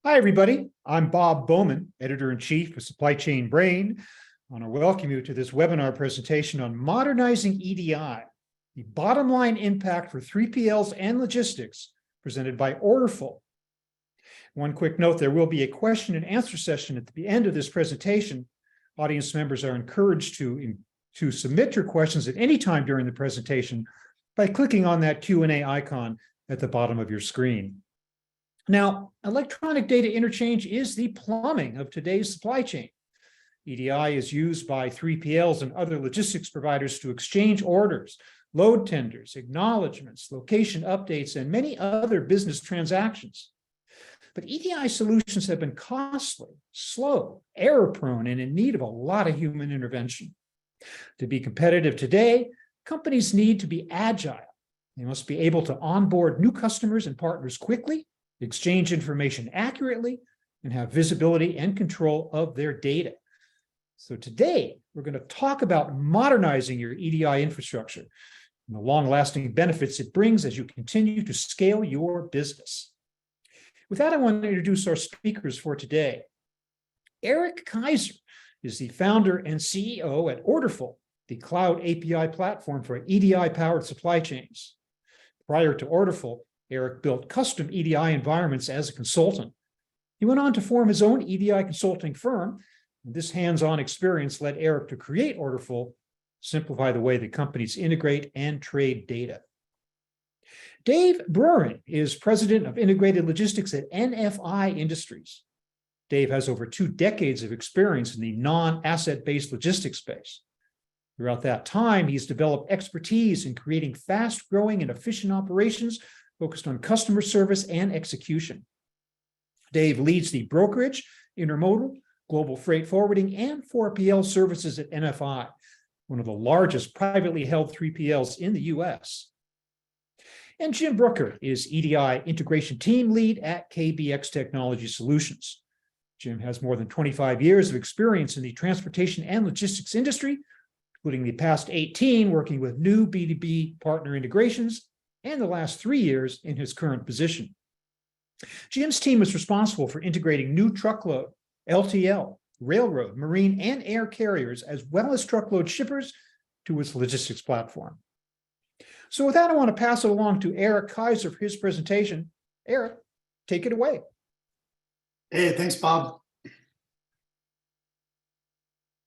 Hi, everybody. I'm Bob Bowman, Editor-in-Chief of Supply Chain Brain. I want to welcome you to this webinar presentation on modernizing EDI, the bottom line impact for 3PLs and logistics, presented by Orderful. One quick note, there will be a question and answer session at the end of this presentation. Audience members are encouraged to submit your questions at any time during the presentation by clicking on that Q&A icon at the bottom of your screen. Now, electronic data interchange is the plumbing of today's supply chain. EDI is used by 3PLs and other logistics providers to exchange orders, load tenders, acknowledgements, location updates, and many other business transactions. But EDI solutions have been costly, slow, error-prone, and in need of a lot of human intervention. To be competitive today, companies need to be agile. They must be able to onboard new customers and partners quickly, exchange information accurately, and have visibility and control of their data. So today, we're going to talk about modernizing your EDI infrastructure and the long-lasting benefits it brings as you continue to scale your business. With that, I want to introduce our speakers for today. Erik Kiser is the founder and CEO at Orderful, the cloud API platform for EDI-powered supply chains. Prior to Orderful, Erik built custom EDI environments as a consultant. He went on to form his own EDI consulting firm. And this hands-on experience led Erik to create Orderful, simplify the way that companies integrate and trade data. Dave Broering is president of integrated logistics at NFI Industries. Dave has over 2 decades of experience in the non-asset-based logistics space. Throughout that time, he's developed expertise in creating fast-growing and efficient operations focused on customer service and execution. Dave leads the brokerage, intermodal, global freight forwarding, and 4PL services at NFI, one of the largest privately held 3PLs in the US. And Jim Bruckert is EDI Integration Team Lead at KBX Technology Solutions. Jim has more than 25 years of experience in the transportation and logistics industry, including the past 18 working with new B2B partner integrations, and the last 3 years in his current position. Jim's team is responsible for integrating new truckload, LTL, railroad, marine, and air carriers, as well as truckload shippers to its logistics platform. So with that, I want to pass it along to Erik Kiser for his presentation. Erik, take it away. Hey, thanks, Bob.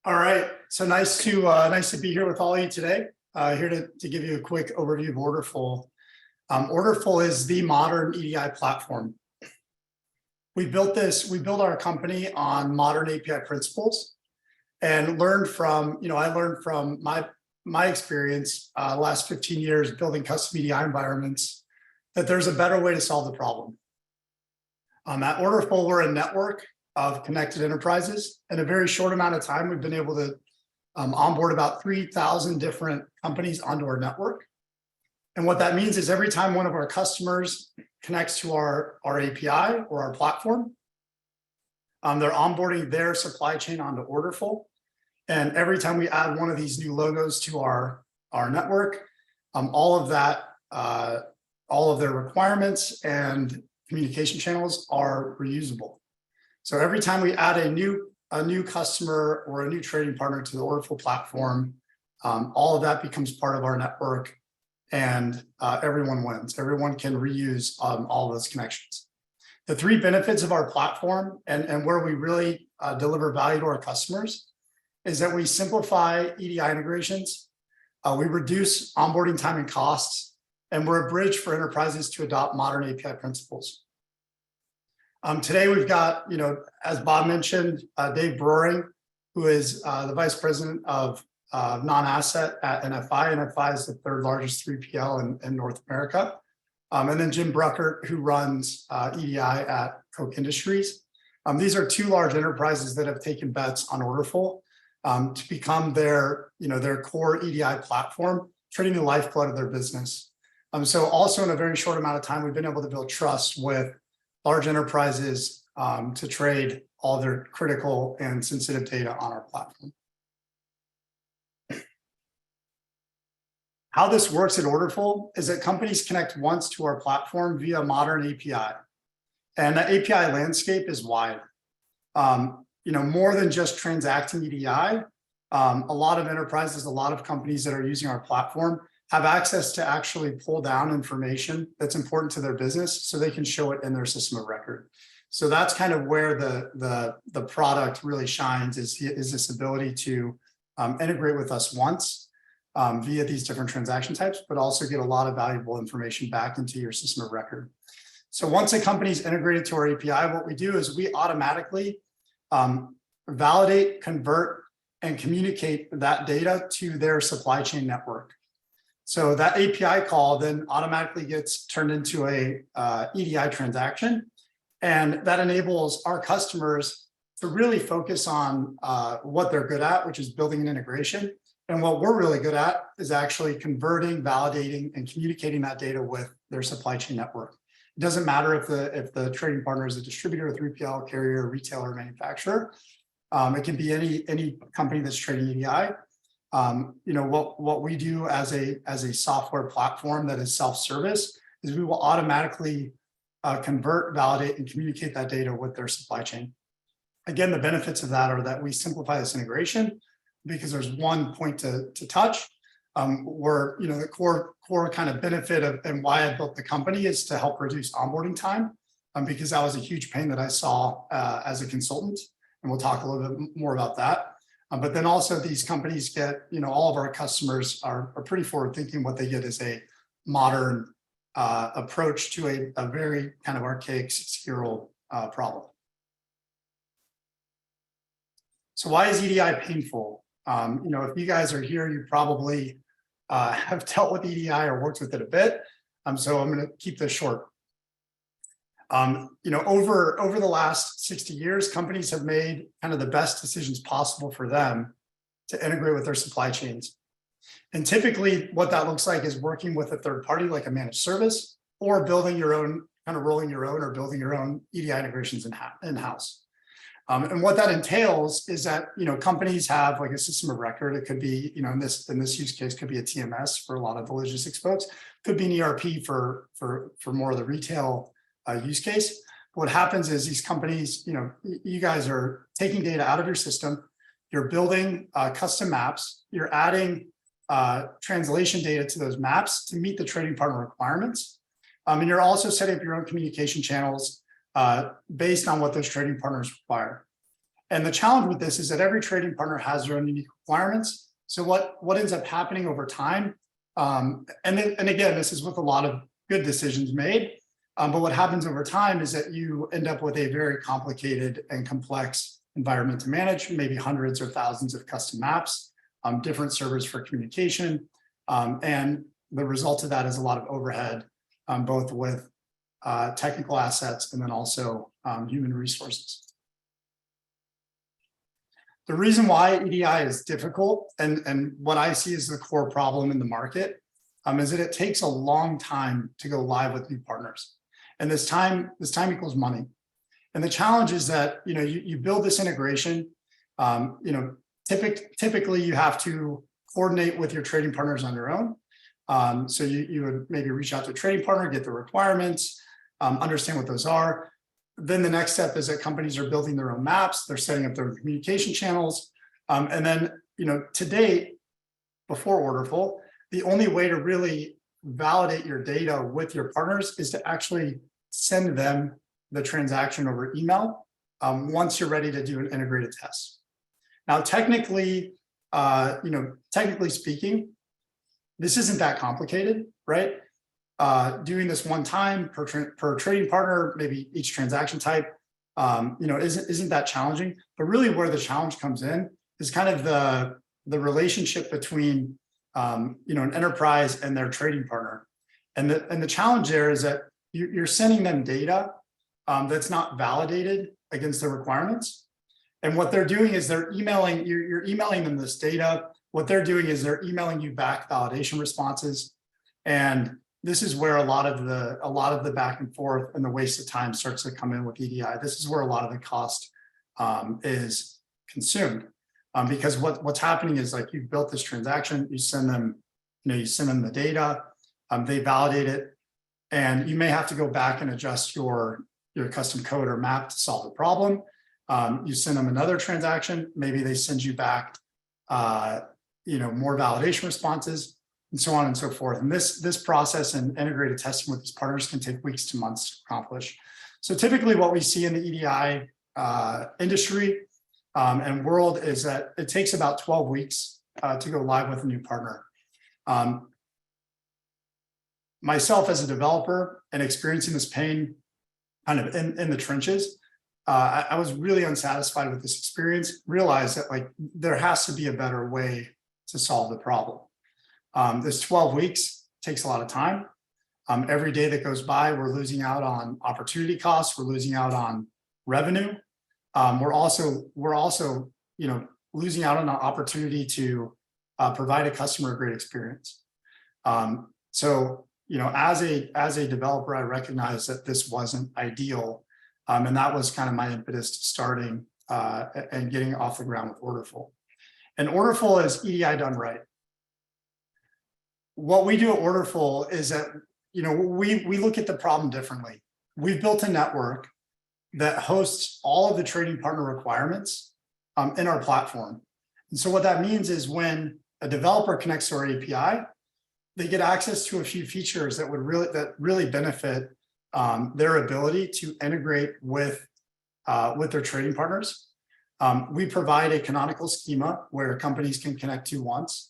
All right, so nice to be here with all of you today. Here to give you a quick overview of Orderful. Orderful is the modern EDI platform. We built our company on modern API principles and learned from, I learned from my experience last 15 years building custom EDI environments that there's a better way to solve the problem. At Orderful, we're a network of connected enterprises. In a very short amount of time, we've been able to onboard about 3,000 different companies onto our network. And what that means is every time one of our customers connects to our API or our platform, they're onboarding their supply chain onto Orderful. And every time we add one of these new logos to our network, all of their requirements and communication channels are reusable. So every time we add a new customer or a new trading partner to the Orderful platform, all of that becomes part of our network, and everyone wins. Everyone can reuse all those connections. The 3 benefits of our platform and where we really deliver value to our customers is that we simplify EDI integrations, we reduce onboarding time and costs, and we're a bridge for enterprises to adopt modern API principles. Today we've got, as Bob mentioned, Dave Broering, who is the Vice President of non-asset at NFI. NFI is the 3rd largest 3PL in North America. And then Jim Bruckert, who runs EDI at Koch Industries. These are 2 large enterprises that have taken bets on Orderful to become their core EDI platform, trading the lifeblood of their business. So also in a very short amount of time, we've been able to build trust with large enterprises to trade all their critical and sensitive data on our platform. How this works at Orderful is that companies connect once to our platform via modern API. And the API landscape is wide. More than just transacting EDI, a lot of enterprises, a lot of companies that are using our platform have access to actually pull down information that's important to their business so they can show it in their system of record. So that's kind of where the product really shines, is this ability to integrate with us once via these different transaction types, but also get a lot of valuable information back into your system of record. So once a company's integrated to our API, what we do is we automatically validate, convert, and communicate that data to their supply chain network. So that API call then automatically gets turned into a EDI transaction. And that enables our customers to really focus on what they're good at, which is building an integration. And what we're really good at is actually converting, validating, and communicating that data with their supply chain network. It doesn't matter if the trading partner is a distributor, a 3PL, carrier, retailer, manufacturer. It can be any company that's trading EDI. What we do as a software platform that is self-service is we will automatically convert, validate, and communicate that data with their supply chain. Again, the benefits of that are that we simplify this integration because there's one point to touch. Where the core kind of benefit of and why I built the company is to help reduce onboarding time, because that was a huge pain that I saw as a consultant, and we'll talk a little bit more about that. But then also these companies get, all of our customers are pretty forward thinking. What they get is a modern approach to a very kind of archaic 60-year-old problem. So why is EDI painful? If you guys are here, you probably have dealt with EDI or worked with it a bit. So I'm going to keep this short. Over the last 60 years, companies have made kind of the best decisions possible for them to integrate with their supply chains. And typically what that looks like is working with a third party, like a managed service, or building your own, kind of rolling your own or building your own EDI integrations in-house. And what that entails is that, companies have like a system of record. It could be, in this use case, could be a TMS for a lot of the logistics folks, could be an ERP for more of the retail use case. What happens is these companies, you guys are taking data out of your system, you're building custom maps, you're adding translation data to those maps to meet the trading partner requirements. And you're also setting up your own communication channels based on what those trading partners require. And the challenge with this is that every trading partner has their own unique requirements. So what ends up happening over time, and again, this is with a lot of good decisions made, but what happens over time is that you end up with a very complicated and complex environment to manage, maybe hundreds or thousands of custom maps, different servers for communication. And the result of that is a lot of overhead, both with technical assets and then also human resources. The reason why EDI is difficult and what I see as the core problem in the market is that it takes a long time to go live with new partners. And this time equals money. And the challenge is that, you build this integration, typically you have to coordinate with your trading partners on your own. So you would maybe reach out to a trading partner, get the requirements, understand what those are. Then the next step is that companies are building their own maps, they're setting up their own communication channels. And then, to date, before Orderful, the only way to really validate your data with your partners is to actually send them the transaction over email once you're ready to do an integrated test. Now, technically speaking, this isn't that complicated, right? Doing this one time per trading partner, maybe each transaction type, isn't that challenging. But really, where the challenge comes in is kind of the relationship between an enterprise and their trading partner, and the challenge there is that you're sending them data that's not validated against the requirements. And what they're doing is you're emailing them this data. What they're doing is they're emailing you back validation responses. And this is where a lot of the back and forth and the waste of time starts to come in with EDI. This is where a lot of the cost is consumed. Because what's happening is, like, you've built this transaction, you send them the data, they validate it, and you may have to go back and adjust your your custom code or map to solve the problem. You send them another transaction, maybe they send you back, more validation responses, and so on and so forth. And this process and integrated testing with these partners can take weeks to months to accomplish. So typically what we see in the EDI industry and world is that it takes about 12 weeks to go live with a new partner. Myself as a developer and experiencing this pain kind of in the trenches, I was really unsatisfied with this experience, realized that like there has to be a better way to solve the problem. This 12 weeks takes a lot of time. Every day that goes by, we're losing out on opportunity costs. We're losing out on revenue. We're also, losing out on an opportunity to provide a customer a great experience. So, as a developer, I recognize that this wasn't ideal. And that was kind of my impetus to starting and getting off the ground with Orderful. And Orderful is EDI done right. What we do at Orderful is that, we look at the problem differently. We've built a network that hosts all of the trading partner requirements in our platform. And so what that means is when a developer connects to our API, they get access to a few features that really benefit their ability to integrate with their trading partners. We provide a canonical schema where companies can connect to once,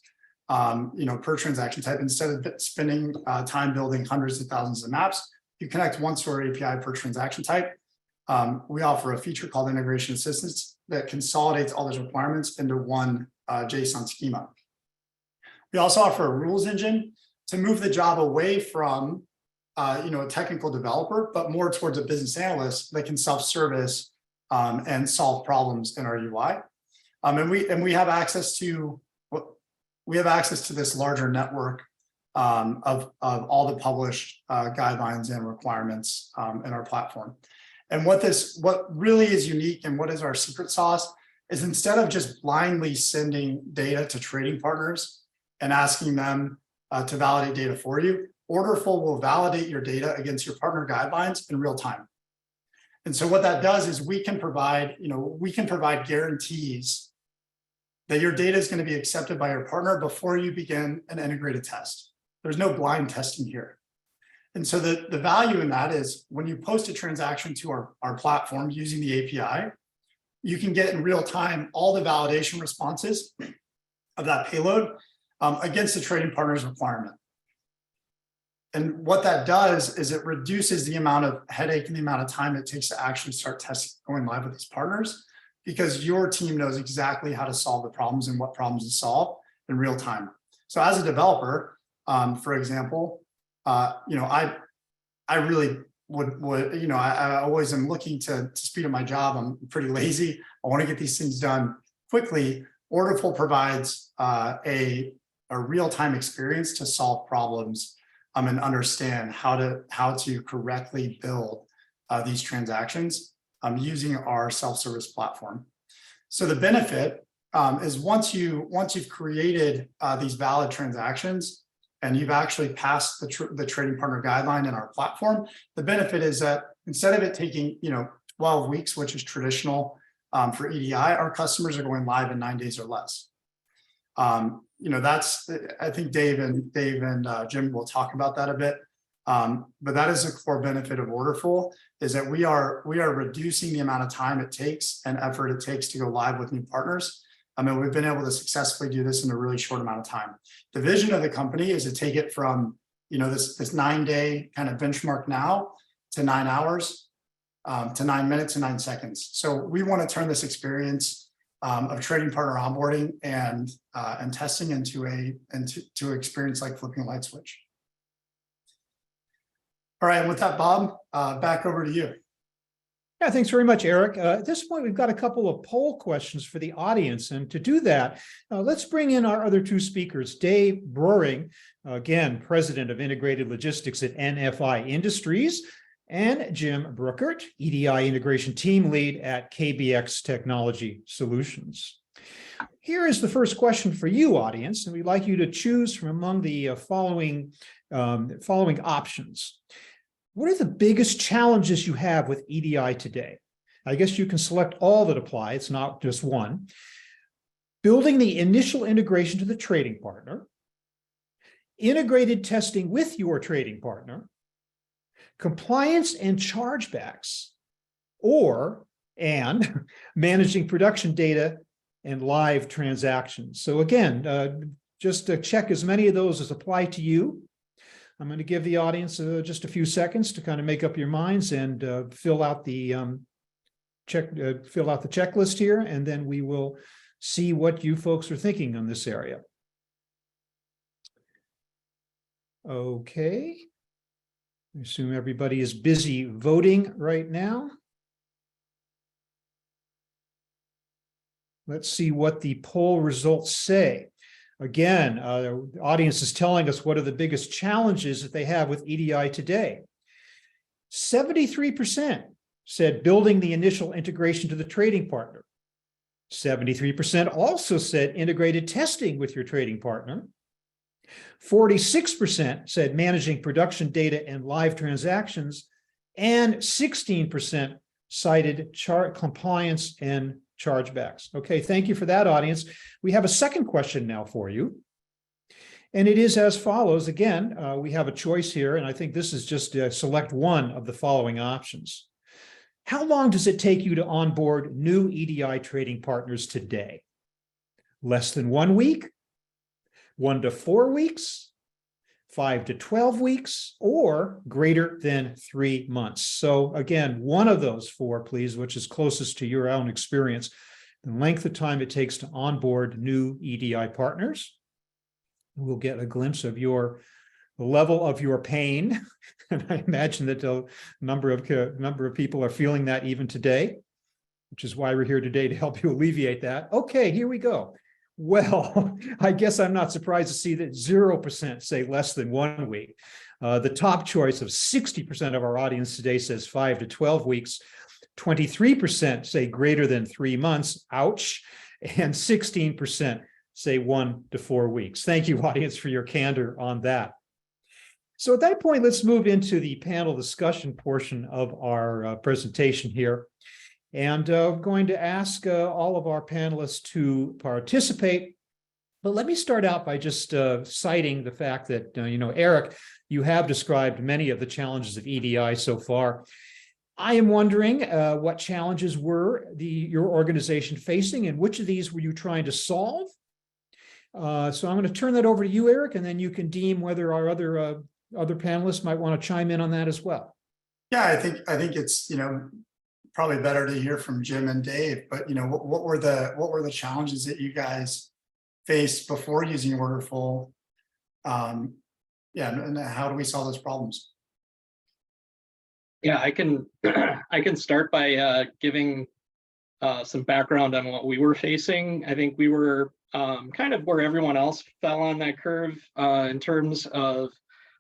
per transaction type. Instead of spending time building hundreds of thousands of maps, you connect once to our API per transaction type. We offer a feature called Integration Assistance that consolidates all those requirements into one JSON schema. We also offer a rules engine to move the job away from a technical developer, but more towards a business analyst that can self-service and solve problems in our UI. And we have access to this larger network of all the published guidelines and requirements in our platform. And what really is unique and what is our secret sauce is instead of just blindly sending data to trading partners and asking them to validate data for you, Orderful will validate your data against your partner guidelines in real time. And so what that does is we can provide guarantees that your data is going to be accepted by your partner before you begin an integrated test. There's no blind testing here. And so the value in that is when you post a transaction to our platform using the API, you can get in real time all the validation responses of that payload against the trading partner's requirement. And what that does is it reduces the amount of headache and the amount of time it takes to actually start testing going live with these partners, because your team knows exactly how to solve the problems and what problems to solve in real time. So as a developer, for example, I really would I always am looking to speed up my job. I'm pretty lazy. I want to get these things done quickly. Orderful provides a real-time experience to solve problems and understand how to correctly build these transactions using our self-service platform. So the benefit is once you've created these valid transactions and you've actually passed the trading partner guideline in our platform, the benefit is that instead of it taking 12 weeks, which is traditional for EDI, our customers are going live in 9 days or less. That's, I think Dave and Jim will talk about that a bit. But that is a core benefit of Orderful, is that we are reducing the amount of time it takes and effort it takes to go live with new partners. We've been able to successfully do this in a really short amount of time. The vision of the company is to take it from this 9-day kind of benchmark now to 9 hours, to 9 minutes and 9 seconds. So we want to turn this experience of trading partner onboarding and testing into an experience like flipping a light switch. All right, and with that, Bob, back over to you. Yeah, thanks very much, Erik. At this point, we've got a couple of poll questions for the audience. And to do that, let's bring in our other two speakers, Dave Broering, again, President of Integrated Logistics at NFI Industries, and Jim Bruckert, EDI Integration Team Lead at KBX Technology Solutions. Here is the first question for you, audience, and we'd like you to choose from among the following options. What are the biggest challenges you have with EDI today? I guess you can select all that apply. It's not just one. Building the initial integration to the trading partner, integrated testing with your trading partner, compliance and chargebacks, and managing production data and live transactions. So again, just to check as many of those as apply to you. I'm going to give the audience just a few seconds to kind of make up your minds and fill out the checklist here, and then we will see what you folks are thinking on this area. Okay. I assume everybody is busy voting right now. Let's see what the poll results say. Again, the audience is telling us what are the biggest challenges that they have with EDI today. 73% said building the initial integration to the trading partner. 73% also said integrated testing with your trading partner. 46% said managing production data and live transactions, and 16% cited compliance and chargebacks. Okay, thank you for that, audience. We have a second question now for you. And it is as follows. Again, we have a choice here, and I think this is just select one of the following options. How long does it take you to onboard new EDI trading partners today? Less than 1 week, 1 to 4 weeks, 5 to 12 weeks, or greater than 3 months. So again, one of those four, please, which is closest to your own experience, the length of time it takes to onboard new EDI partners. We'll get a glimpse of the level of your pain. And I imagine that a number of people are feeling that even today, which is why we're here today to help you alleviate that. Okay, here we go. Well, I guess I'm not surprised to see that 0% say less than 1 week. The top choice of 60% of our audience today says 5 to 12 weeks. 23% say greater than 3 months. Ouch. And 16% say 1 to 4 weeks. Thank you, audience, for your candor on that. So at that point, let's move into the panel discussion portion of our presentation here. And I'm going to ask all of our panelists to participate. But let me start out by just citing the fact that, Erik, you have described many of the challenges of EDI so far. I am wondering what challenges were your organization facing, and which of these were you trying to solve? So I'm going to turn that over to you, Erik, and then you can deem whether our other panelists might want to chime in on that as well. Yeah, I think it's probably better to hear from Jim and Dave. But what were the challenges that you guys faced before using Orderful? And how do we solve those problems? Yeah, I can start by giving some background on what we were facing. I think we were kind of where everyone else fell on that curve in terms of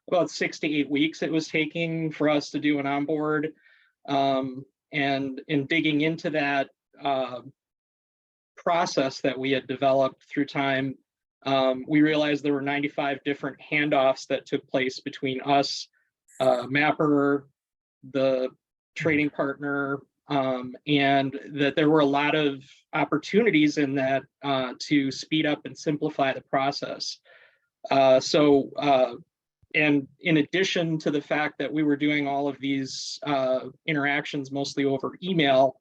about 6 to 8 weeks it was taking for us to do an onboard. And in digging into that process that we had developed through time, we realized there were 95 different handoffs that took place between us, Mapper, the trading partner, and that there were a lot of opportunities in that to speed up and simplify the process. And in addition to the fact that we were doing all of these interactions mostly over email,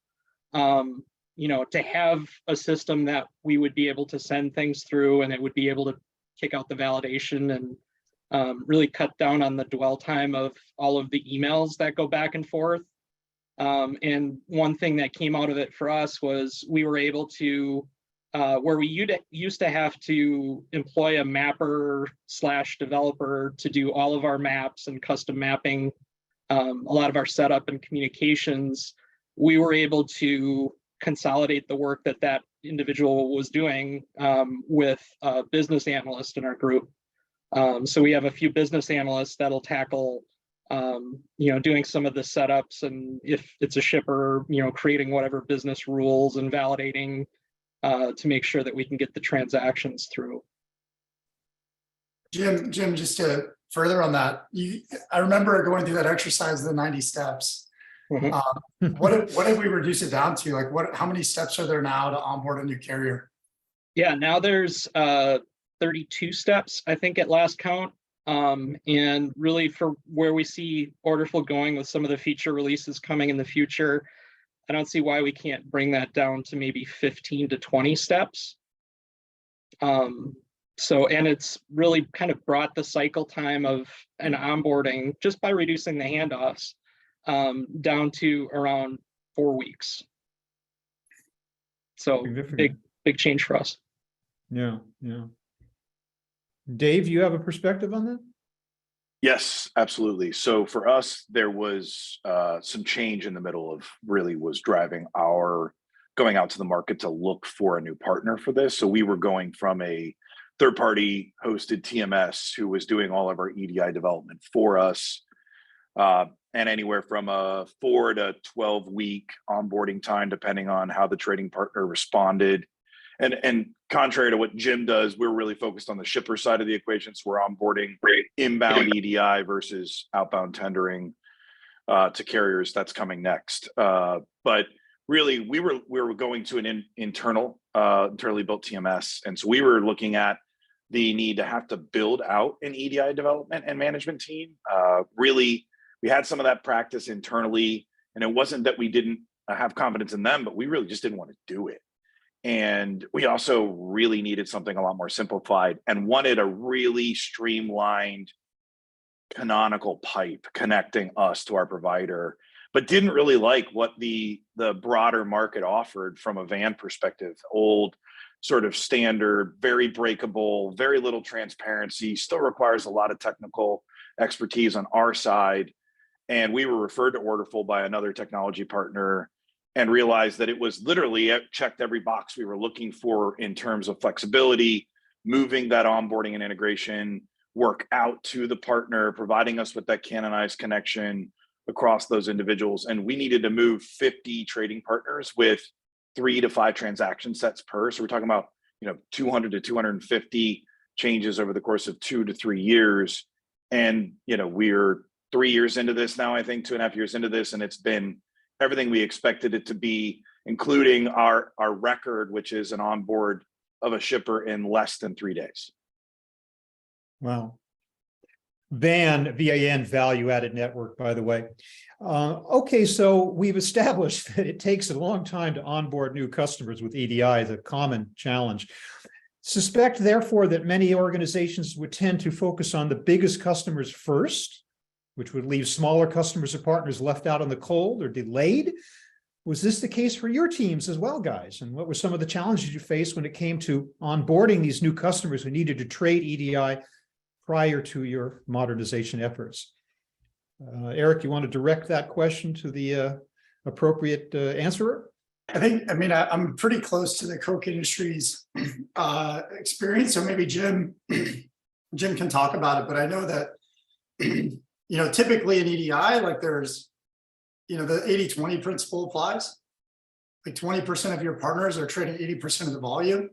to have a system that we would be able to send things through and it would be able to kick out the validation and really cut down on the dwell time of all of the emails that go back and forth. And one thing that came out of it for us was we were able to, where we used to have to employ a mapper / developer to do all of our maps and custom mapping, a lot of our setup and communications, we were able to consolidate the work that individual was doing with a business analyst in our group. So we have a few business analysts that'll tackle doing some of the setups, and if it's a shipper, creating whatever business rules and validating to make sure that we can get the transactions through. Jim, just to further on that, I remember going through that exercise of the 90 steps. Mhm. What have we reduced it down to? Like how many steps are there now to onboard a new carrier? Yeah, now there's 32 steps, I think, at last count. And really for where we see Orderful going with some of the feature releases coming in the future, I don't see why we can't bring that down to maybe 15 to 20 steps. And it's really kind of brought the cycle time of an onboarding just by reducing the handoffs down to around 4 weeks. So big change for us. Yeah. Dave, you have a perspective on that? Yes, absolutely. So for us, there was some change in the middle of really was driving our going out to the market to look for a new partner for this. So we were going from a third-party hosted TMS who was doing all of our EDI development for us, and anywhere from a 4 to 12 week onboarding time, depending on how the trading partner responded. And contrary to what Jim does, we're really focused on the shipper side of the equation. So we're onboarding inbound EDI versus outbound tendering to carriers. That's coming next. But really, we were going to an internally built TMS, and so we were looking at the need to have to build out an EDI development and management team. Really, we had some of that practice internally, and it wasn't that we didn't have confidence in them, but we really just didn't want to do it. And we also really needed something a lot more simplified and wanted a really streamlined canonical pipe connecting us to our provider, but didn't really like what the broader market offered from a van perspective. Old, sort of standard, very breakable, very little transparency, still requires a lot of technical expertise on our side. And we were referred to Orderful by another technology partner and realized that it was literally checked every box we were looking for in terms of flexibility, moving that onboarding and integration work out to the partner, providing us with that canonized connection across those individuals. And we needed to move 50 trading partners with 3 to 5 transaction sets per. So we're talking about 200 to 250 changes over the course of 2 to 3 years. And we're 3 years into this now, I think 2.5 years into this, and it's been everything we expected it to be, including our record, which is an onboard of a shipper in less than 3 days. Wow. VAN, VAN, value-added network, by the way. Okay, so we've established that it takes a long time to onboard new customers with EDI, the common challenge. Suspect, therefore, that many organizations would tend to focus on the biggest customers first, which would leave smaller customers or partners left out in the cold or delayed. Was this the case for your teams as well, guys? And what were some of the challenges you faced when it came to onboarding these new customers who needed to trade EDI prior to your modernization efforts? Erik, you want to direct that question to the appropriate answerer? I'm pretty close to the Coke Industries experience, so maybe Jim can talk about it. But I know that typically in EDI, like there's the 80-20 principle applies. Like 20% of your partners are trading 80% of the volume.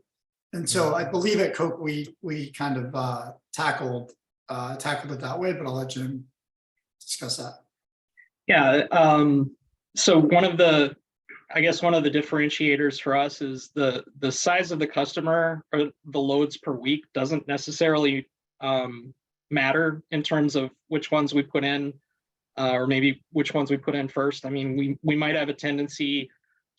And so I believe at Coke we kind of tackled it that way, but I'll let Jim discuss that. Yeah. So one of the differentiators for us is the size of the customer or the loads per week doesn't necessarily matter in terms of which ones we put in, or maybe which ones we put in first. I mean, we might have a tendency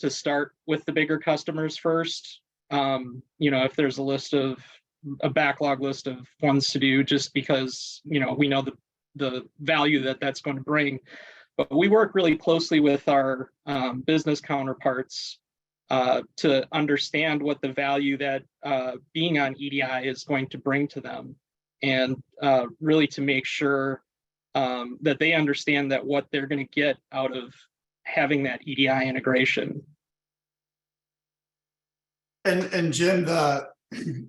to start with the bigger customers first. If there's a backlog list of ones to do, just because we know the value that's going to bring. But we work really closely with our business counterparts to understand what the value that being on EDI is going to bring to them, and really to make sure that they understand that what they're going to get out of having that EDI integration. And Jim,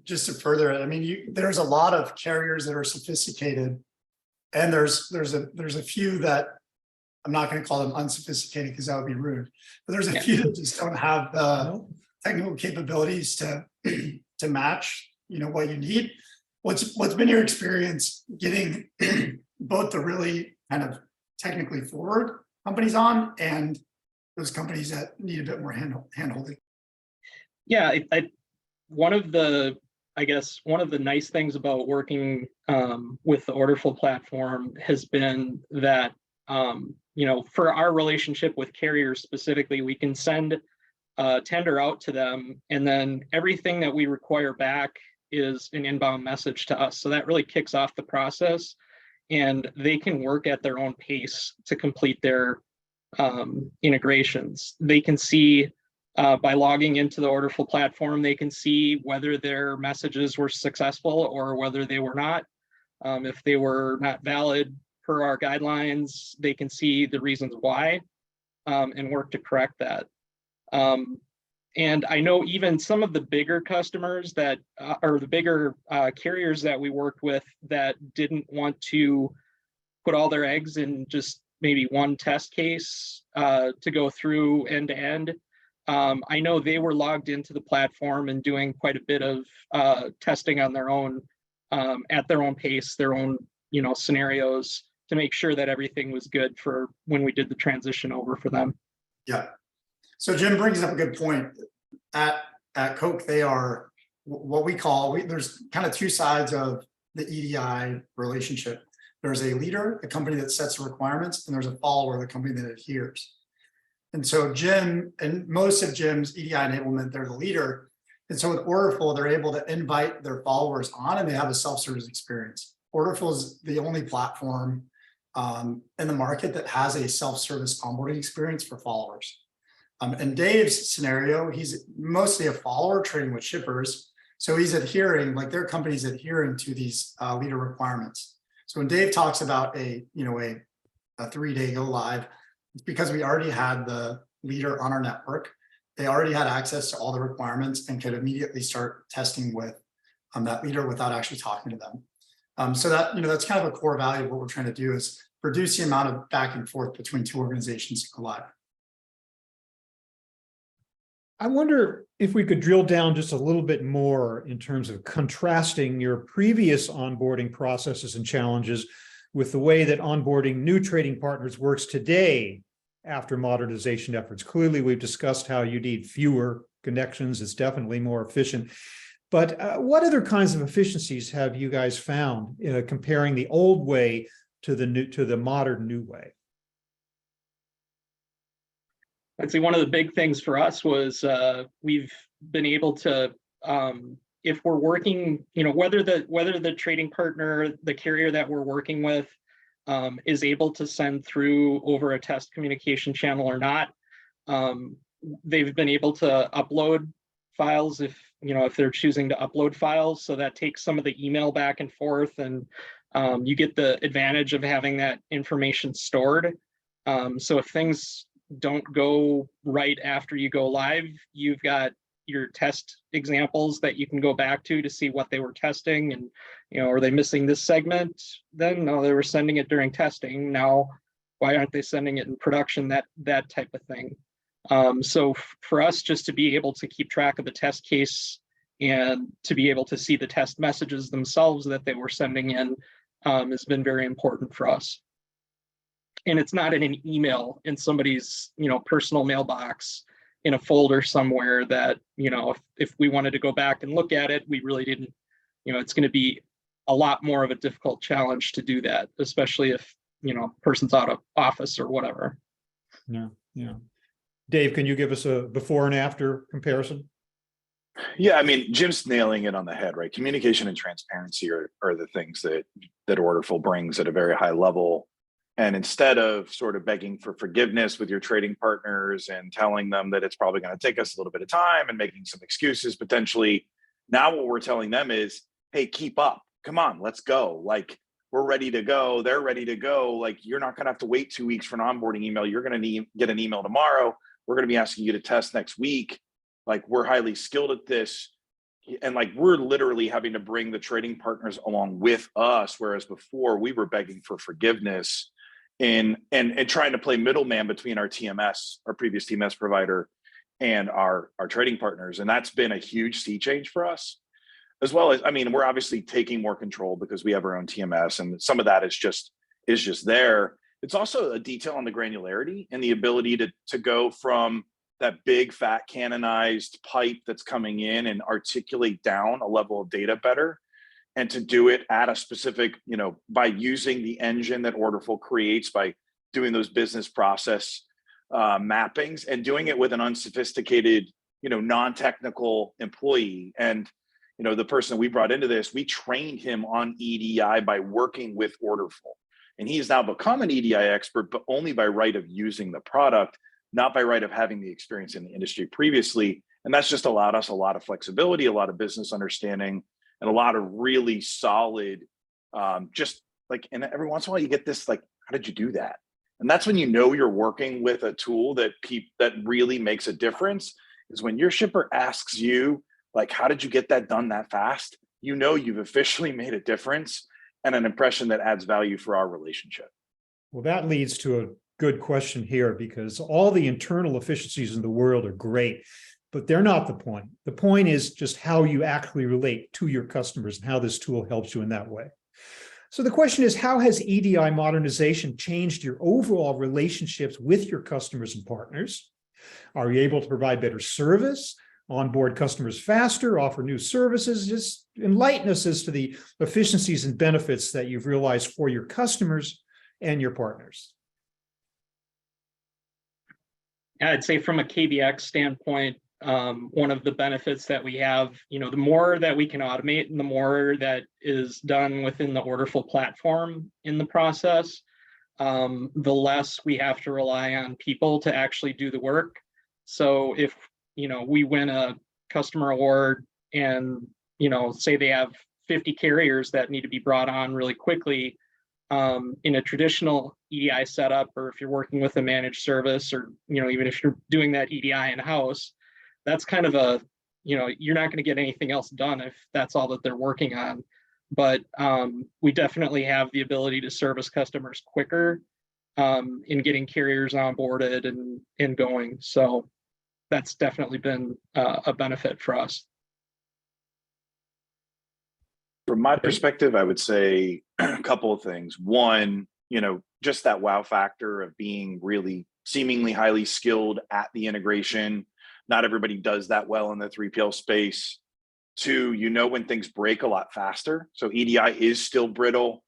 just to further it, there's a lot of carriers that are sophisticated, and there's a few that I'm not going to call them unsophisticated because that would be rude, but there's a few that just don't have the technical capabilities to match what you need. what's been your experience getting both the really kind of technically forward companies on and those companies that need a bit more hand-holding? Yeah, one of the nice things about working with the Orderful platform has been that for our relationship with carriers specifically, we can send a tender out to them, and then everything that we require back is an inbound message to us. So that really kicks off the process, and they can work at their own pace to complete their integrations. They can see by logging into the Orderful platform, they can see whether their messages were successful or whether they were not. If they were not valid per our guidelines, they can see the reasons why and work to correct that. And I know even some of the bigger customers that or the bigger carriers that we worked with that didn't want to put all their eggs in just maybe one test case to go through end to end. I know they were logged into the platform and doing quite a bit of testing on their own at their own pace, their own scenarios to make sure that everything was good for when we did the transition over for them. Yeah. So Jim brings up a good point. At Coke, they are what we call, there's kind of two sides of the EDI relationship. There's a leader, the company that sets the requirements, and there's a follower, the company that adheres. And so Jim and most of Jim's EDI enablement, they're the leader. And so with Orderful, they're able to invite their followers on and they have a self-service experience. Orderful is the only platform in the market that has a self-service onboarding experience for followers. In Dave's scenario, he's mostly a follower trading with shippers. So he's adhering, like their company's adhering to these leader requirements. So when Dave talks about a 3-day go live, it's because we already had the leader on our network. They already had access to all the requirements and could immediately start testing with that leader without actually talking to them. So that, that's kind of a core value of what we're trying to do is reduce the amount of back and forth between two organizations to go live. I wonder if we could drill down just a little bit more in terms of contrasting your previous onboarding processes and challenges with the way that onboarding new trading partners works today after modernization efforts. Clearly, we've discussed how you need fewer connections. It's definitely more efficient. But what other kinds of efficiencies have you guys found comparing the old way to the modern new way? I'd say one of the big things for us was we've been able to, if we're working, whether the trading partner, the carrier that we're working with is able to send through over a test communication channel or not, they've been able to upload files if they're choosing to upload files. So that takes some of the email back and forth, and you get the advantage of having that information stored. So if things don't go right after you go live, you've got your test examples that you can go back to see what they were testing, and are they missing this segment? Then no, they were sending it during testing. Now why aren't they sending it in production? That type of thing. So for us, just to be able to keep track of the test case and to be able to see the test messages themselves that they were sending in has been very important for us. And it's not in an email in somebody's personal mailbox in a folder somewhere that if we wanted to go back and look at it, we really didn't. It's going to be a lot more of a difficult challenge to do that, especially if person's out of office or whatever. Yeah. Dave, can you give us a before and after comparison? Yeah, I mean, Jim's nailing it on the head, right? Communication and transparency are the things that Orderful brings at a very high level. And instead of sort of begging for forgiveness with your trading partners and telling them that it's probably going to take us a little bit of time and making some excuses potentially, now what we're telling them is, hey, keep up. Come on, let's go. Like, we're ready to go. They're ready to go. Like, you're not going to have to wait 2 weeks for an onboarding email. You're going to get an email tomorrow. We're going to be asking you to test next week. Like, we're highly skilled at this. And like, we're literally having to bring the trading partners along with us. Whereas before we were begging for forgiveness and trying to play middleman between our TMS, our previous TMS provider, and our trading partners. And that's been a huge sea change for us. as well as, I mean, we're obviously taking more control because we have our own TMS, and some of that is just there. It's also a detail on the granularity and the ability to go from that big fat canonized pipe that's coming in and articulate down a level of data better, and to do it at a specific, by using the engine that Orderful creates, by doing those business process mappings, and doing it with an unsophisticated, non-technical employee. And the person we brought into this, we trained him on EDI by working with Orderful, and he's now become an EDI expert, but only by right of using the product, not by right of having the experience in the industry previously. And that's just allowed us a lot of flexibility, a lot of business understanding, and a lot of really solid, just like, and every once in a while you get this, like, how did you do that? And that's when you're working with a tool that really makes a difference, is when your shipper asks you, like, how did you get that done that fast? You've officially made a difference and an impression that adds value for our relationship. Well, that leads to a good question here, because all the internal efficiencies in the world are great, but they're not the point. The point is just how you actually relate to your customers and how this tool helps you in that way. So the question is, how has EDI modernization changed your overall relationships with your customers and partners? Are you able to provide better service, onboard customers faster, offer new services? Just enlighten us as to the efficiencies and benefits that you've realized for your customers and your partners. I'd say from a KBX standpoint, one of the benefits that we have, the more that we can automate and the more that is done within the Orderful platform in the process, the less we have to rely on people to actually do the work. So if, we win a customer award and, say they have 50 carriers that need to be brought on really quickly, in a traditional EDI setup, or if you're working with a managed service, or, even if you're doing that EDI in-house, that's kind of you're not going to get anything else done if that's all that they're working on. But we definitely have the ability to service customers quicker in getting carriers onboarded and going. So that's definitely been a benefit for us. From my perspective, I would say a couple of things. One, just that wow factor of being really seemingly highly skilled at the integration. Not everybody does that well in the 3PL space. Two, when things break a lot faster. So EDI is still brittle.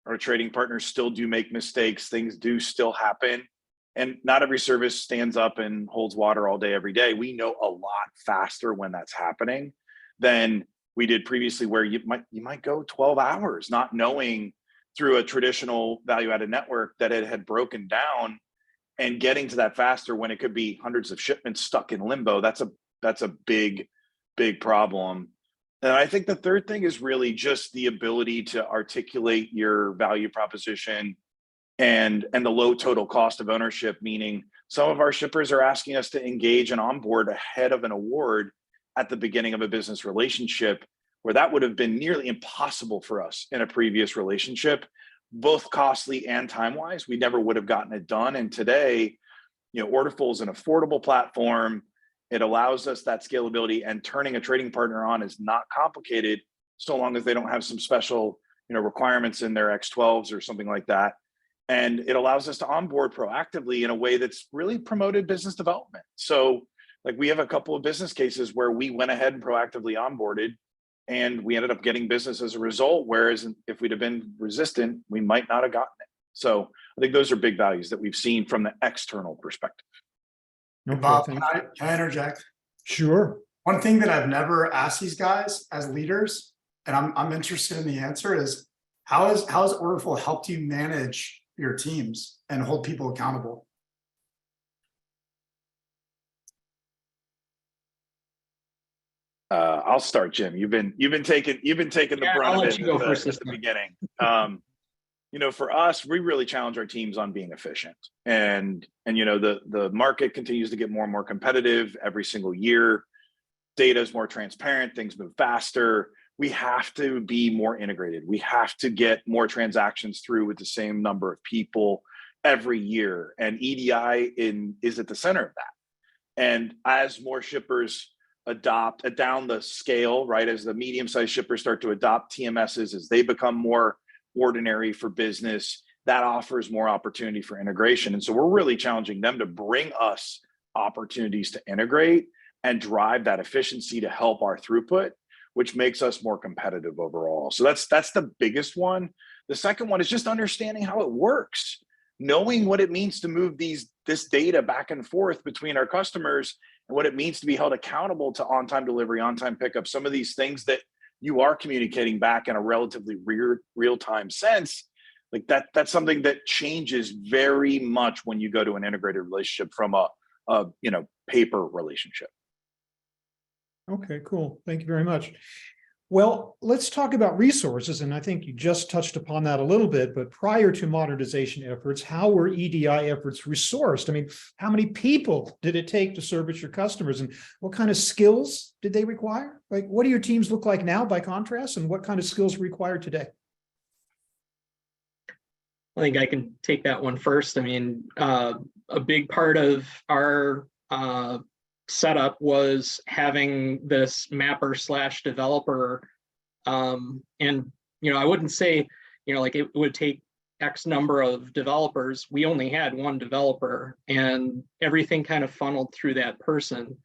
Our trading partners still do make mistakes. Things do still happen. And not every service stands up and holds water all day, every day. We know a lot faster when that's happening than we did previously, where you might go 12 hours not knowing through a traditional value-added network that it had broken down, and getting to that faster when it could be hundreds of shipments stuck in limbo. That's a big problem. And I think the third thing is really just the ability to articulate your value proposition and the low total cost of ownership, meaning some of our shippers are asking us to engage and onboard ahead of an award at the beginning of a business relationship, where that would have been nearly impossible for us in a previous relationship, both costly and time-wise. We never would have gotten it done. And today, Orderful is an affordable platform. It allows us that scalability, and turning a trading partner on is not complicated, so long as they don't have some special, requirements in their X12s or something like that. And it allows us to onboard proactively in a way that's really promoted business development. So, like, we have a couple of business cases where we went ahead and proactively onboarded, and we ended up getting business as a result. Whereas if we'd have been resistant, we might not have gotten it. So I think those are big values that we've seen from the external perspective. Okay, Bob, can I interject? Sure. One thing that I've never asked these guys as leaders, and I'm interested in the answer, is how has Orderful helped you manage your teams and hold people accountable? I'll start, Jim. You've been taking the brunt of it at the beginning. For us, we really challenge our teams on being efficient, and the market continues to get more and more competitive every single year. Data is more transparent. Things move faster. We have to be more integrated. We have to get more transactions through with the same number of people every year, and EDI is at the center of that. And as more shippers down the scale, right? As the medium-sized shippers start to adopt TMSs, as they become more ordinary for business, that offers more opportunity for integration. And so we're really challenging them to bring us opportunities to integrate and drive that efficiency to help our throughput, which makes us more competitive overall. So that's the biggest one. The second one is just understanding how it works, knowing what it means to move this data back and forth between our customers and what it means to be held accountable to on-time delivery, on-time pickup, some of these things that you are communicating back in a relatively real-time sense. Like that's something that changes very much when you go to an integrated relationship from a paper relationship. Okay, cool. Thank you very much. Well, let's talk about resources. And I think you just touched upon that a little bit, but prior to modernization efforts, how were EDI efforts resourced? I mean, how many people did it take to service your customers, and what kind of skills did they require? Like, what do your teams look like now by contrast, and what kind of skills are required today? I think I can take that one first. I mean, a big part of our setup was having this mapper / developer. And, I wouldn't say, like it would take X number of developers. We only had one developer, and everything kind of funneled through that person.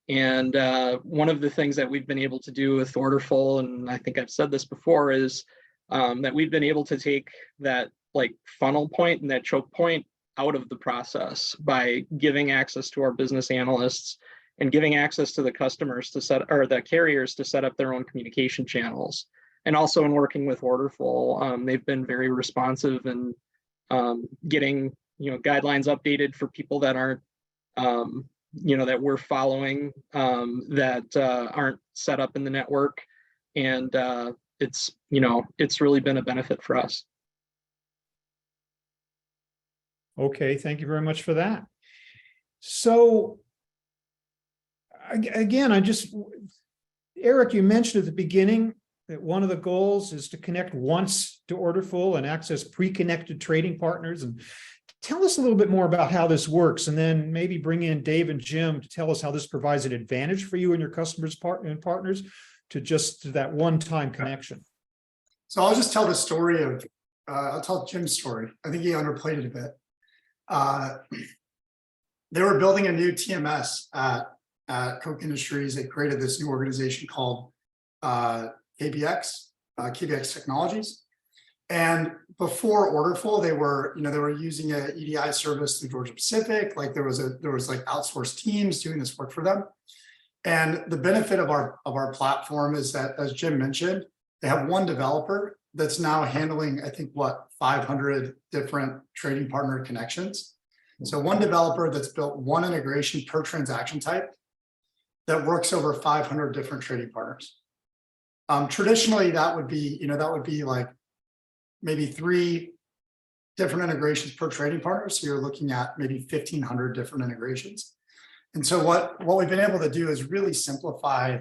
And one of the things that we've been able to do with Orderful, and I think I've said this before, is that we've been able to take that like funnel point and that choke point out of the process by giving access to our business analysts and giving access to the customers the carriers to set up their own communication channels. And also in working with Orderful, they've been very responsive and getting guidelines updated for people that aren't that we're following that aren't set up in the network, and it's really been a benefit for us. Okay, thank you very much for that. So again, Erik, you mentioned at the beginning that one of the goals is to connect once to Orderful and access pre-connected trading partners. And tell us a little bit more about how this works, and then maybe bring in Dave and Jim to tell us how this provides an advantage for you and your customers and partners to just that one-time connection. So I'll just tell the story of, I'll tell Jim's story. I think he underplayed it a bit. They were building a new TMS at Koch Industries. They created this new organization called KBX Technologies. And before Orderful, they were using an EDI service through Georgia Pacific. Like there was like outsourced teams doing this work for them. And the benefit of our platform is that, as Jim mentioned, they have one developer that's now handling, I think, 500 different trading partner connections. So one developer that's built one integration per transaction type that works over 500 different trading partners. Traditionally, that would be like maybe 3 different integrations per trading partner. So you're looking at maybe 1,500 different integrations. And so what we've been able to do is really simplify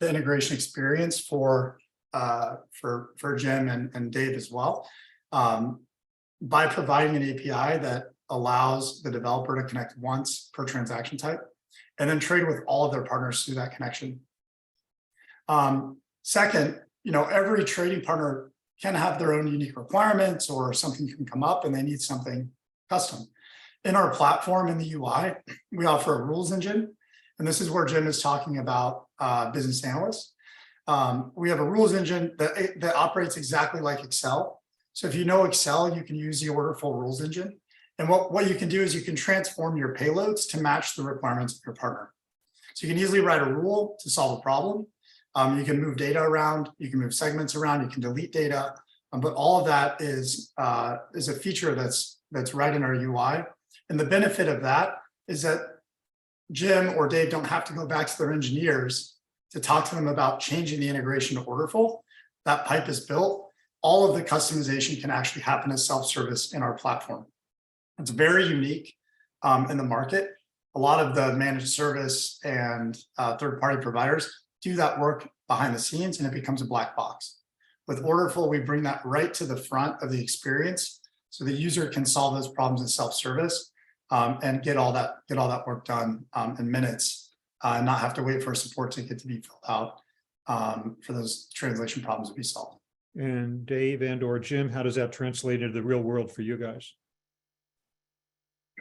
the integration experience for Jim and Dave as well, by providing an API that allows the developer to connect once per transaction type and then trade with all of their partners through that connection. Second, every trading partner can have their own unique requirements, or something can come up and they need something custom. In our platform, in the UI, we offer a rules engine. And this is where Jim is talking about business analysts. We have a rules engine that operates exactly like Excel. So if you know Excel, you can use the Orderful rules engine. And what you can do is you can transform your payloads to match the requirements of your partner. So you can easily write a rule to solve a problem. You can move data around, you can move segments around, you can delete data, but all of that is a feature that's right in our UI. And the benefit of that is that Jim or Dave don't have to go back to their engineers to talk to them about changing the integration to Orderful. That pipe is built. All of the customization can actually happen as self-service in our platform. It's very unique in the market. A lot of the managed service and third-party providers do that work behind the scenes, and it becomes a black box. With Orderful, we bring that right to the front of the experience, so the user can solve those problems in self-service and get all that work done in minutes not have to wait for a support ticket to be filled out for those translation problems to be solved. And Dave and or Jim, how does that translate into the real world for you guys?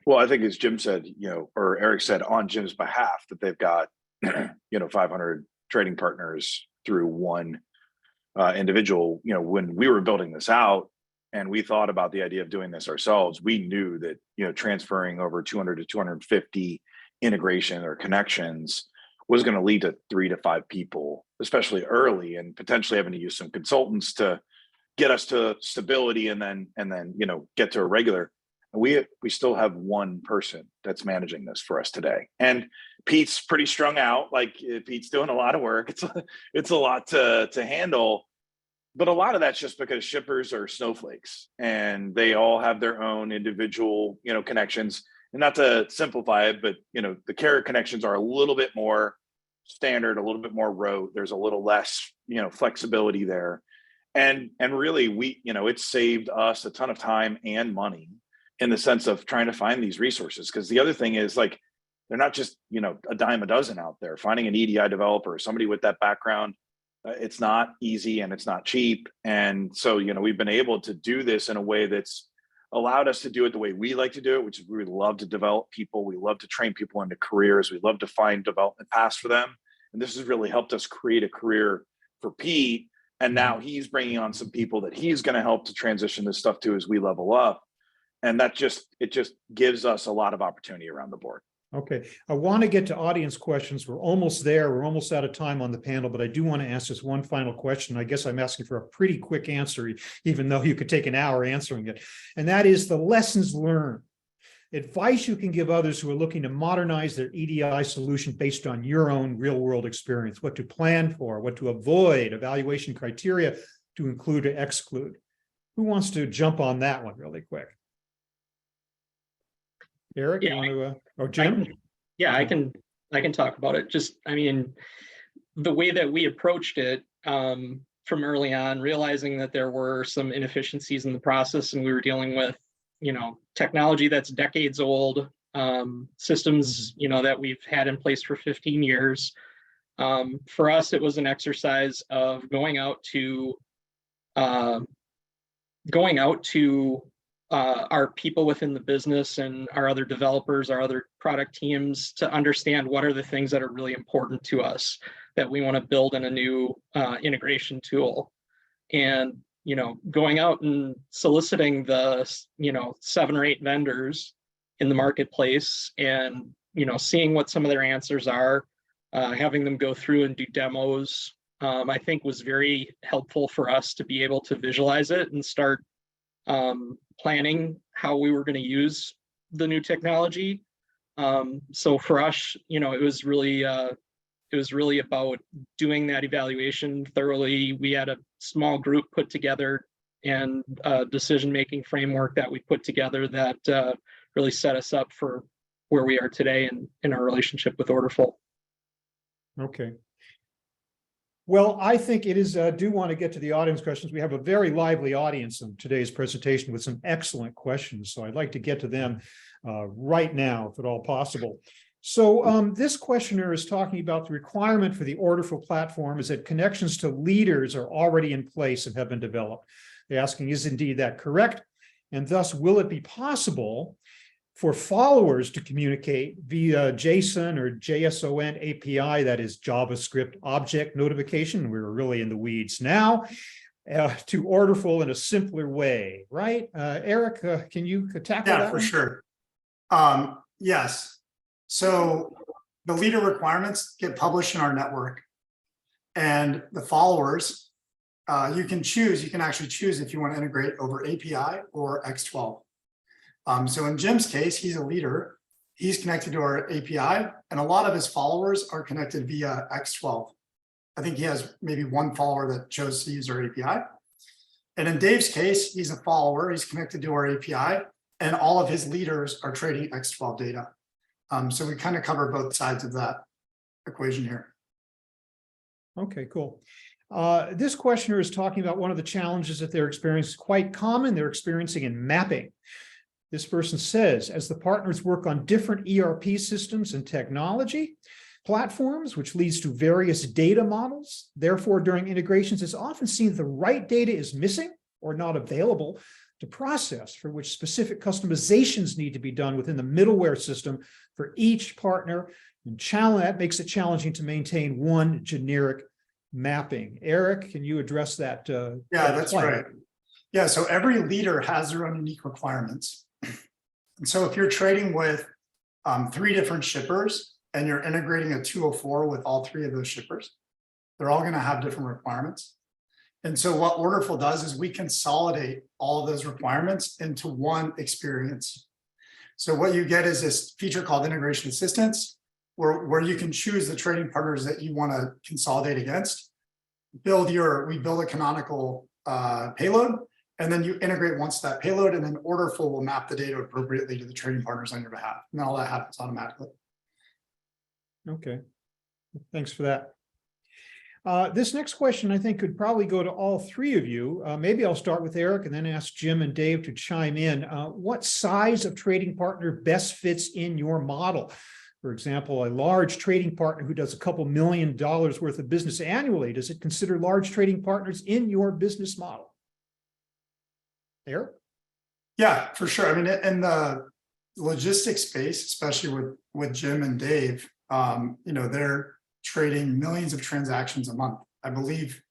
Well, I think as Jim said, or Erik said on Jim's behalf, that they've got, 500 trading partners through one individual. When we were building this out and we thought about the idea of doing this ourselves, we knew that, transferring over 200 to 250 integration or connections was going to lead to 3 to 5 people, especially early, and potentially having to use some consultants to get us to stability and then, get to a regular. We still have one person that's managing this for us today. And Pete's pretty strung out. Like, Pete's doing a lot of work. It's a lot to handle. But a lot of that's just because shippers are snowflakes and they all have their own individual, connections. And not to simplify it, but the carrier connections are a little bit more standard, a little bit more rote. There's a little less, flexibility there. And really it's saved us a ton of time and money in the sense of trying to find these resources. Because the other thing is, like, they're not just, a dime a dozen out there. Finding an EDI developer, somebody with that background, it's not easy and it's not cheap. And so, we've been able to do this in a way that's allowed us to do it the way we like to do it, which is we love to develop people. We love to train people into careers. We love to find development paths for them. And this has really helped us create a career for Pete. And now he's bringing on some people that he's going to help to transition this stuff to as we level up. And it just gives us a lot of opportunity around the board. Okay, I want to get to audience questions. We're almost there. We're almost out of time on the panel, but I do want to ask this one final question. I guess I'm asking for a pretty quick answer, even though you could take an hour answering it. And that is the lessons learned. Advice you can give others who are looking to modernize their EDI solution based on your own real world experience, what to plan for, what to avoid, evaluation criteria to include or exclude. Who wants to jump on that one really quick? Erik, Yeah. you want to, or Jim? I can talk about it. The way that we approached it from early on, realizing that there were some inefficiencies in the process, and we were dealing with, technology that's decades old, systems, that we've had in place for 15 years. For us, it was an exercise of going out to our people within the business and our other developers, our other product teams, to understand what are the things that are really important to us that we want to build in a new integration tool. And, going out and soliciting the, 7 or 8 vendors in the marketplace and, seeing what some of their answers are, having them go through and do demos, I think was very helpful for us to be able to visualize it and start planning how we were going to use the new technology. So for us, it was really about doing that evaluation thoroughly. We had a small group put together and a decision-making framework that we put together that really set us up for where we are today in our relationship with Orderful. Okay. Well, I think it is, do want to get to the audience questions. We have a very lively audience in today's presentation with some excellent questions. So I'd like to get to them right now, if at all possible. So this questioner is talking about the requirement for the Orderful platform is that connections to leaders are already in place and have been developed. They're asking, is indeed that correct? And thus, will it be possible for followers to communicate via JSON or JSON API, that is JavaScript object notification? We're really in the weeds now, to Orderful in a simpler way, right? Erik, can you tackle that? Yeah, for sure. Yes. So the leader requirements get published in our network, and the followers, you can actually choose if you want to integrate over API or X12. So in Jim's case, he's a leader. He's connected to our API, and a lot of his followers are connected via X12. I think he has maybe one follower that chose to use our API. And in Dave's case, he's a follower. He's connected to our API, and all of his leaders are trading X12 data. So we kind of cover both sides of that equation here. Okay, cool. This questioner is talking about one of the challenges that they're experiencing, quite common, they're experiencing in mapping. This person says, as the partners work on different ERP systems and technology, platforms, which leads to various data models. Therefore, during integrations, it's often seen that the right data is missing or not available to process, for which specific customizations need to be done within the middleware system for each partner. And that makes it challenging to maintain one generic mapping. Erik, can you address that? Yeah, that's right. Yeah, so every leader has their own unique requirements. And so if you're trading with 3 different shippers and you're integrating a 204 with all 3 of those shippers, they're all going to have different requirements. And so what Orderful does is we consolidate all of those requirements into one experience. So what you get is this feature called integration assistance, where you can choose the trading partners that you want to consolidate against. We build a canonical payload, and then you integrate once that payload, and then Orderful will map the data appropriately to the trading partners on your behalf. And all that happens automatically. Okay, thanks for that. This next question, I think, could probably go to all 3 of you. Maybe I'll start with Erik and then ask Jim and Dave to chime in. What size of trading partner best fits in your model? For example, a large trading partner who does a couple $1 million worth of business annually, does it consider large trading partners in your business model? Erik? Yeah, for sure. I mean, in the logistics space, especially with Jim and Dave, they're trading millions of transactions a month. I believe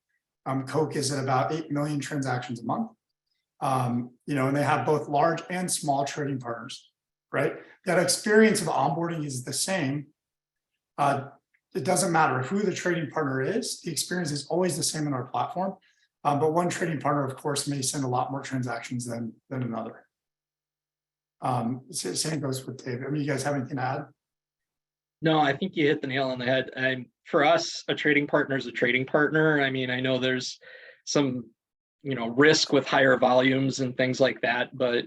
Coke is at about 8 million transactions a month. And they have both large and small trading partners, right? That experience of onboarding is the same. It doesn't matter who the trading partner is. The experience is always the same in our platform. But one trading partner, of course, may send a lot more transactions than another. Same goes with Dave. I mean, you guys have anything to add? No, I think you hit the nail on the head. For us, a trading partner is a trading partner. I mean, I know there's some, risk with higher volumes and things like that, but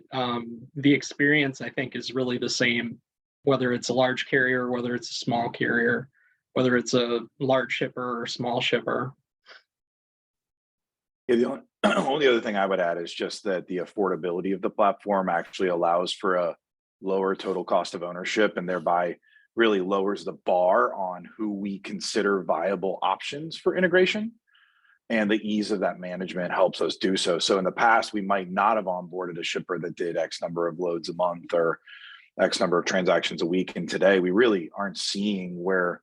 the experience, I think, is really the same, whether it's a large carrier, whether it's a small carrier, whether it's a large shipper or small shipper. Yeah, the only other thing I would add is just that the affordability of the platform actually allows for a lower total cost of ownership, and thereby really lowers the bar on who we consider viable options for integration. And the ease of that management helps us do so. So in the past, we might not have onboarded a shipper that did X number of loads a month or X number of transactions a week. And today we really aren't seeing where,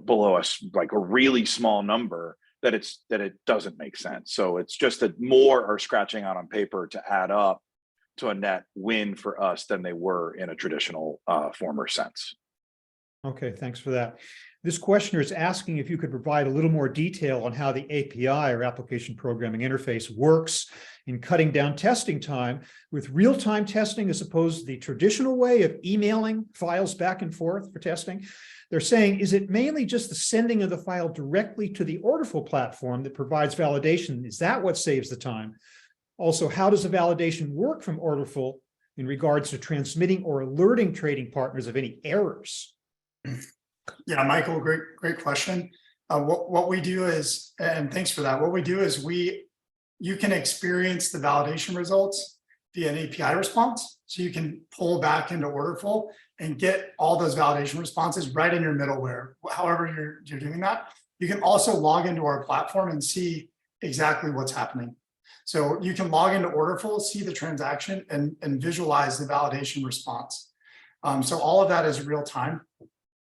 below us, like a really small number, that it doesn't make sense. So it's just that more are scratching out on paper to add up to a net win for us than they were in a traditional former sense. Okay, thanks for that. This questioner is asking if you could provide a little more detail on how the API, or application programming interface, works in cutting down testing time with real-time testing as opposed to the traditional way of emailing files back and forth for testing. They're saying, is it mainly just the sending of the file directly to the Orderful platform that provides validation? Is that what saves the time? Also, how does the validation work from Orderful in regards to transmitting or alerting trading partners of any errors? Yeah, Michael, great question. What we do is, and thanks for that, what we do is you can experience the validation results via an API response. So you can pull back into Orderful and get all those validation responses right in your middleware. However you're doing that, you can also log into our platform and see exactly what's happening. So you can log into Orderful, see the transaction, and visualize the validation response. So all of that is real time.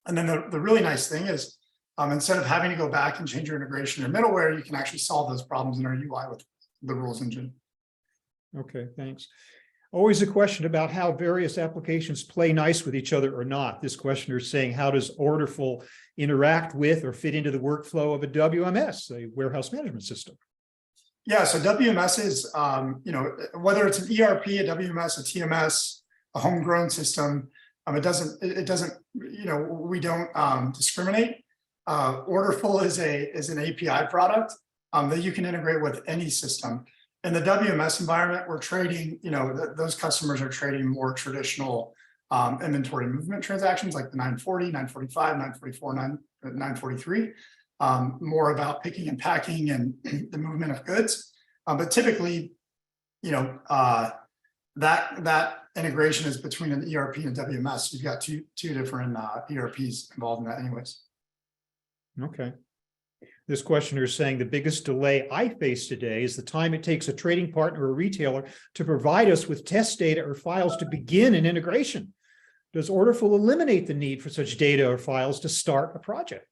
And then the really nice thing is, instead of having to go back and change your integration or middleware, you can actually solve those problems in our UI with the rules engine. Okay, thanks. Always a question about how various applications play nice with each other or not. This questioner is saying, how does Orderful interact with or fit into the workflow of a WMS, a warehouse management system? Yeah, so WMS is, whether it's an ERP, a WMS, a TMS, a homegrown system, it doesn't, we don't discriminate. Orderful is an API product that you can integrate with any system. In the WMS environment, we're trading, those customers are trading more traditional inventory movement transactions like the 940, 945, 944, 943, more about picking and packing and the movement of goods. But typically, that integration is between an ERP and WMS. You've got two different ERPs involved in that anyways. Okay. This questioner is saying the biggest delay I face today is the time it takes a trading partner or retailer to provide us with test data or files to begin an integration. Does Orderful eliminate the need for such data or files to start a project?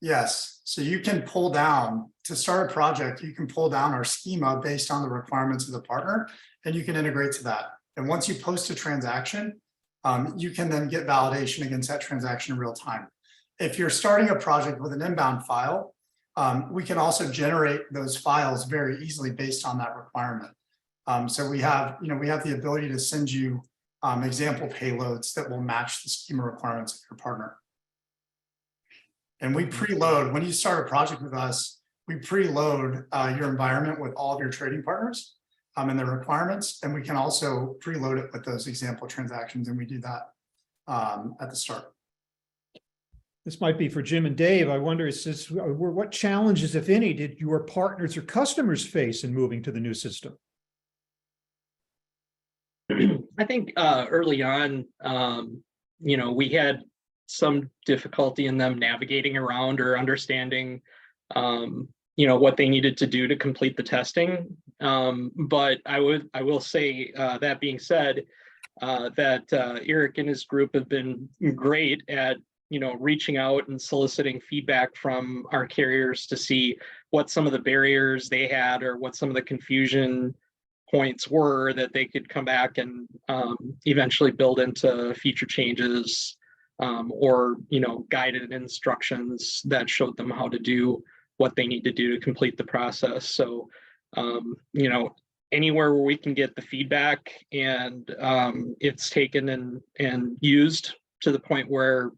Yes, so you can pull down, to start a project, you can pull down our schema based on the requirements of the partner, and you can integrate to that. And once you post a transaction, you can then get validation against that transaction in real time. If you're starting a project with an inbound file, we can also generate those files very easily based on that requirement. So we have the ability to send you example payloads that will match the schema requirements of your partner. And we preload, when you start a project with us, we preload your environment with all of your trading partners and their requirements. And we can also preload it with those example transactions. And we do that at the start. This might be for Jim and Dave. I wonder, what challenges, if any, did your partners or customers face in moving to the new system? I think early on, we had some difficulty in them navigating around or understanding, what they needed to do to complete the testing. But I will say, that being said, that Erik and his group have been great at reaching out and soliciting feedback from our carriers to see what some of the barriers they had or what some of the confusion points were that they could come back and eventually build into feature changes or guided instructions that showed them how to do what they need to do to complete the process. So anywhere where we can get the feedback and it's taken and used to the point where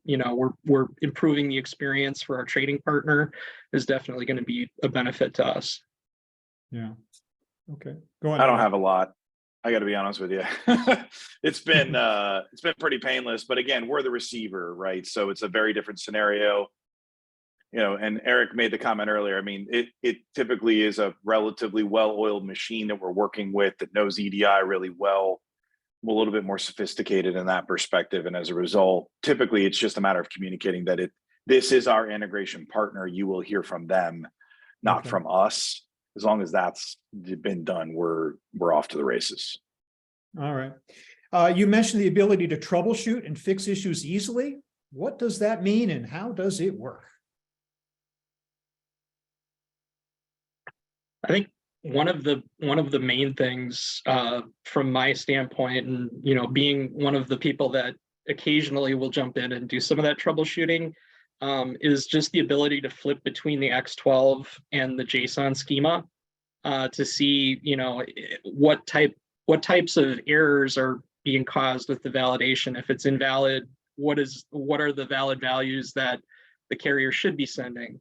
we're improving the experience for our trading partner is definitely going to be a benefit to us. Yeah. Okay. Go on. I don't have a lot. I got to be honest with you. It's been pretty painless, but again, we're the receiver, right? So it's a very different scenario. And Erik made the comment earlier. I mean, it typically is a relatively well-oiled machine that we're working with that knows EDI really well. A little bit more sophisticated in that perspective. And as a result, typically it's just a matter of communicating that this is our integration partner. You will hear from them, not from us. As long as that's been done, we're off to the races. All right. You mentioned the ability to troubleshoot and fix issues easily. What does that mean and how does it work? I think one of the main things from my standpoint, and being one of the people that occasionally will jump in and do some of that troubleshooting, is just the ability to flip between the X12 and the JSON schema to see what types of errors are being caused with the validation. If it's invalid, what are the valid values that the carrier should be sending?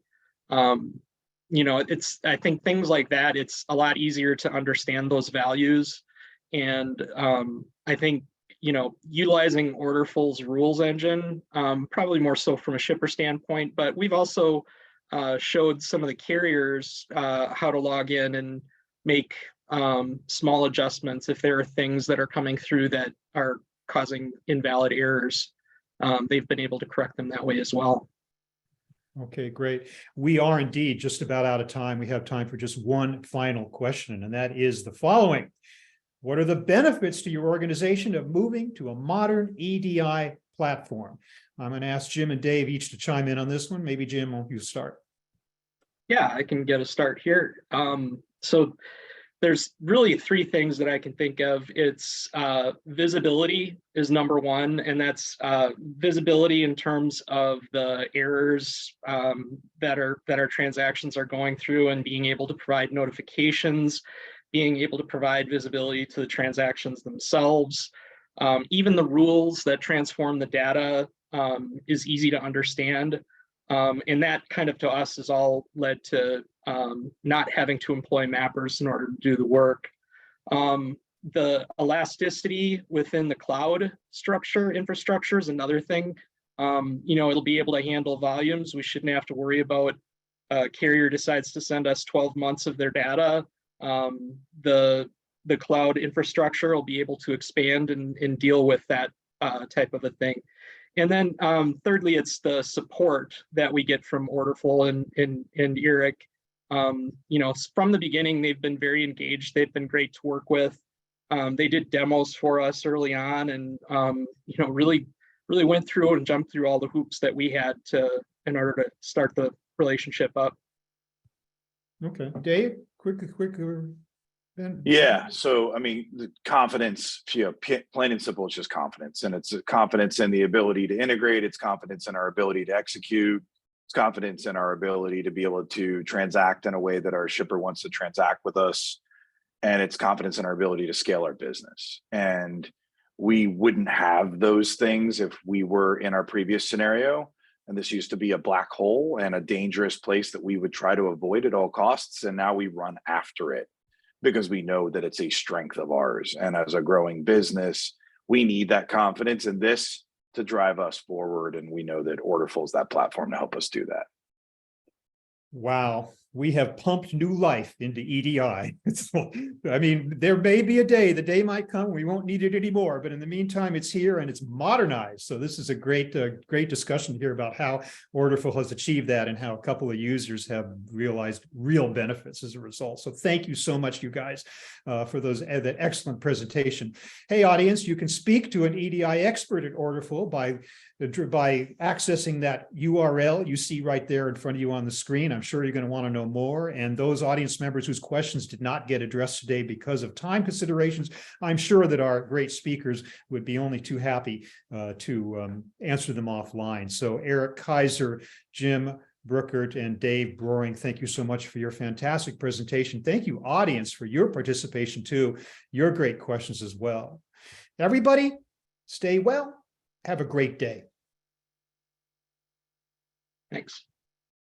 I think things like that, it's a lot easier to understand those values. And I think, utilizing Orderful's rules engine, probably more so from a shipper standpoint, but we've also showed some of the carriers how to log in and make small adjustments if there are things that are coming through that are causing invalid errors. They've been able to correct them that way as well. Okay, great. We are indeed just about out of time. We have time for just one final question, and that is the following. What are the benefits to your organization of moving to a modern EDI platform? I'm going to ask Jim and Dave each to chime in on this one. Maybe Jim, you start. Yeah, I can get a start here. So there's really three things that I can think of. It's visibility is number one, and that's visibility in terms of the errors that our transactions are going through, and being able to provide notifications, being able to provide visibility to the transactions themselves. Even the rules that transform the data is easy to understand. And that kind of to us has all led to not having to employ mappers in order to do the work. The elasticity within the cloud infrastructure is another thing. It'll be able to handle volumes. We shouldn't have to worry about a carrier decides to send us 12 months of their data. The cloud infrastructure will be able to expand and deal with that type of a thing. And then thirdly, it's the support that we get from Orderful and Erik. From the beginning, they've been very engaged. They've been great to work with. They did demos for us early on, and really went through and jumped through all the hoops that we had in order to start the relationship up. Okay, Dave, quick. Yeah. So, I mean, the confidence, plain and simple, it's just confidence. And it's confidence in the ability to integrate. It's confidence in our ability to execute. It's confidence in our ability to be able to transact in a way that our shipper wants to transact with us. And it's confidence in our ability to scale our business. And we wouldn't have those things if we were in our previous scenario. And this used to be a black hole and a dangerous place that we would try to avoid at all costs. And now we run after it, because we know that it's a strength of ours. And as a growing business, we need that confidence in this to drive us forward. And we know that Orderful is that platform to help us do that. Wow, we have pumped new life into EDI. I mean, there may be a day, the day might come, we won't need it anymore, but in the meantime, it's here and it's modernized. So this is a great discussion here about how Orderful has achieved that and how a couple of users have realized real benefits as a result. So thank you so much, you guys, for that excellent presentation. Hey, audience, you can speak to an EDI expert at Orderful by accessing that URL you see right there in front of you on the screen. I'm sure you're going to want to know more. And those audience members whose questions did not get addressed today because of time considerations, I'm sure that our great speakers would be only too happy to answer them offline. So Erik, Kiser, Jim Bruckert, and Dave Broering, thank you so much for your fantastic presentation. Thank you, audience, for your participation too, your great questions as well. Everybody, stay well. Have a great day. Thanks.